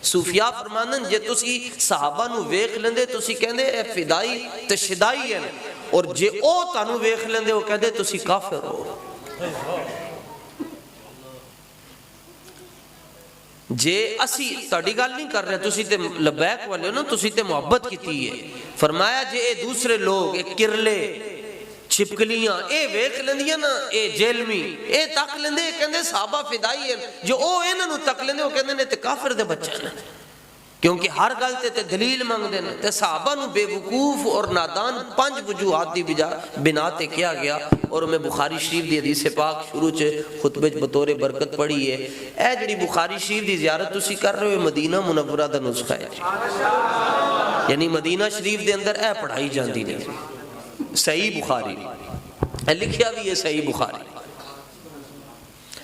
सूफिया फरमांदन जे तुसी सहाबा नू वेख लेंदे तुसी कहंदे ए फिदाई ते शिदाई हैं, और जे ओ तानू वेख लेंदे ओ कहंदे तुसी काफिर हो। जे असी तुहाडी गल नहीं कर रहे, तुसी ते लबैक वाले हो ना, तुसी ते मुहब्बत कीती है। फरमाया जे ए दूसरे लोग, ए किरले छिपकलियां ए वेख लेंदियां ना, ए जेलमी ए तक लेंदे, कहंदे सहाबा फिदाई है। जो ओ इन्हां नू तक लेंदे ओ कहंदे ने ते काफिर दे बच्चे ने, क्योंकि हर गल ते दलील मंगदे ने। ते सहाबा नू बेवकूफ और नादान 5 वजूहात दी बिना ते किया गया। और मैं बुखारी शरीफ दी हदीस पाक शुरू च खुतबे च बतौर बरकत पढ़ी है। ए जिहड़ी बुखारी शरीफ दी ज़ियारत तुसी कर रहे हो, मदीना मुनव्वरा दा नुस्खा है, यानी मदीना शरीफ दे अंदर ए पढ़ाई जाती नहीं। सही बुखारी लिखिया भी है, सही बुखारी।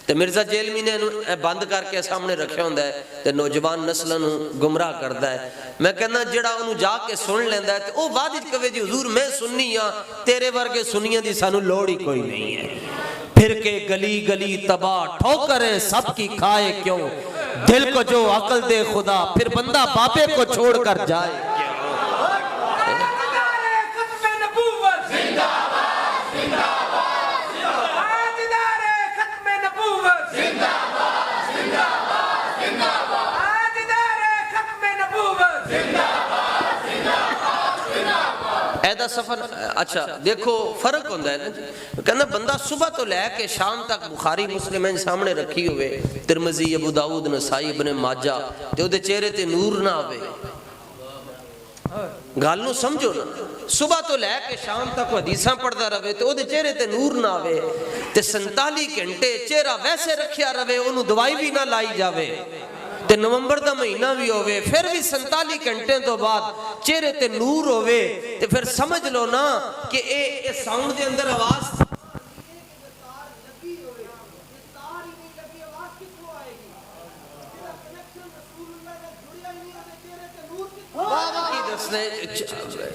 तो मिर्जा जेलमी ने बंद करके सामने रखा होंदा है ते नौजवान नस्लों गुमराह करता है। मैं कहना जेड़ा उन्होंने जाके सुन लेंदा है ते ओ बाद विच कहे जी हुजूर मैं सुन्नी हां, तेरे वर्गे सुन्नियां दी सानू लोड़ ही कोई नहीं है। फिर के गली गली तबाह ठोकरें सबकी खाए क्यों, दिल को जो अकल दे खुदा फिर बंदा बापे को छोड़ कर जाए। सफर अच्छा देखो फर्क होता है ना, कहना बंदा सुबह तो लैके शाम तक बुखारी मुस्लिम सामने रखी हुए, तिरमिज़ी अबू दाऊद नसाई इब्ने माजा, ते ओदे चेहरे ते नूर ना आवे। गल नूं समझो ना, सुबह तो लैके शाम तक हदीसां पढ़दा रहे ते ओदे चेहरे ते नूर ना आवे, ते 47 घंटे चेहरा वैसे रखिया रहे, ओनू दवाई भी ना लाई जावे, ते नवंबर का महीना भी होवे फिर भी 47 घंटे तो बाद चेहरे ते नूर होवे, ते फिर समझ लो ना कि ए साउंड दे अंदर आवाज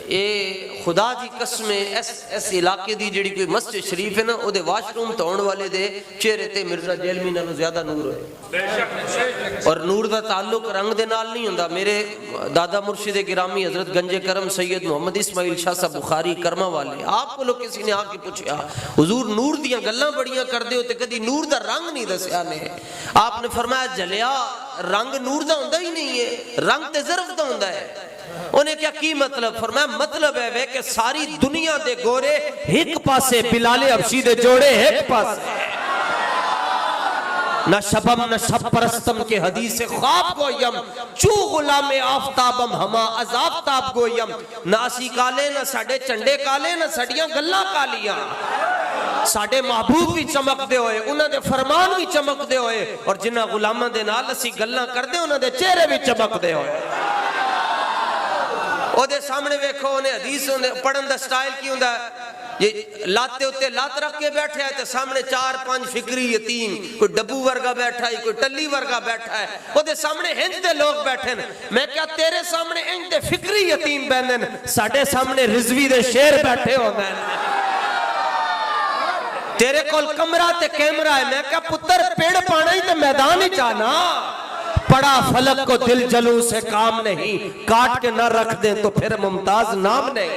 ए खुदा दी कसम इस इलाके दी जिहड़ी कोई मस्जिद शरीफ है ना, ओदे वाशरूम धोण वाले दे चेहरे ते मिर्जा जेलमी नालों ज्यादा नूर है। और नूर दा ताल्लुक रंग दे नाल नहीं हुंदा। मेरे दादा मुर्शिद गिरामी हजरत गंजे करम सैयद मोहम्मद इस्माइल शाह साहब बुखारी कर्मा वाले, आप को किसी ने आके पूछा हुजूर नूर दियां गल्लां बड़ियां करदे हो ते कदी नूर दा रंग नहीं दस्या ने। आपने फरमाया जलिया रंग नूर दा हुंदा ही नहीं है, रंग ते ज़र्फ दा हुंदा है। उन्हें क्या की मतलब? फरमाया मतलब है वे कि सारी दुनिया दे गोरे एक पासे, बिलाले हबशी दे जोड़े एक पासे। न शबम न शब परस्तम के हदीस ख्वाब गोयम, चू गुलाम आफताबम हमा अजाफताब गोयम। न असी काले न साडे झंडे काले, न साडियां गल्लां कालियां। साडे महबूब भी चमकदे होए, उन्हां दे फरमान भी चमकदे होए, और जिन्हां गुलामां दे नाल असी गल्लां करदे उन्हां दे चेहरे भी चमकदे होए। ओदे सामने वेखो उन्हें हदीस पढ़न दा स्टाइल की हुंदा है, ये लाते उत्ते लात रख के बैठा है, तो सामने 4-5 फिक्री यतीम, कोई डब्बू वर्गा बैठा है, कोई टल्ली वर्गा बैठा है, ओदे सामने इंज दे लोग बैठे न। मैं क्या तेरे सामने इंज दे फिक्री यतीम बैठे न, साडे सामने रिजवी दे शेर बैठे होंदे न। तेरे कोल कमरा ते कैमरा है, मैं क्या पुत्र पेड़ पाना ही ते मैदान ही जाना। पड़ा फलक को दिल जलू से काम नहीं, काट के न रख दे तो फिर मुमताज नाम नहीं।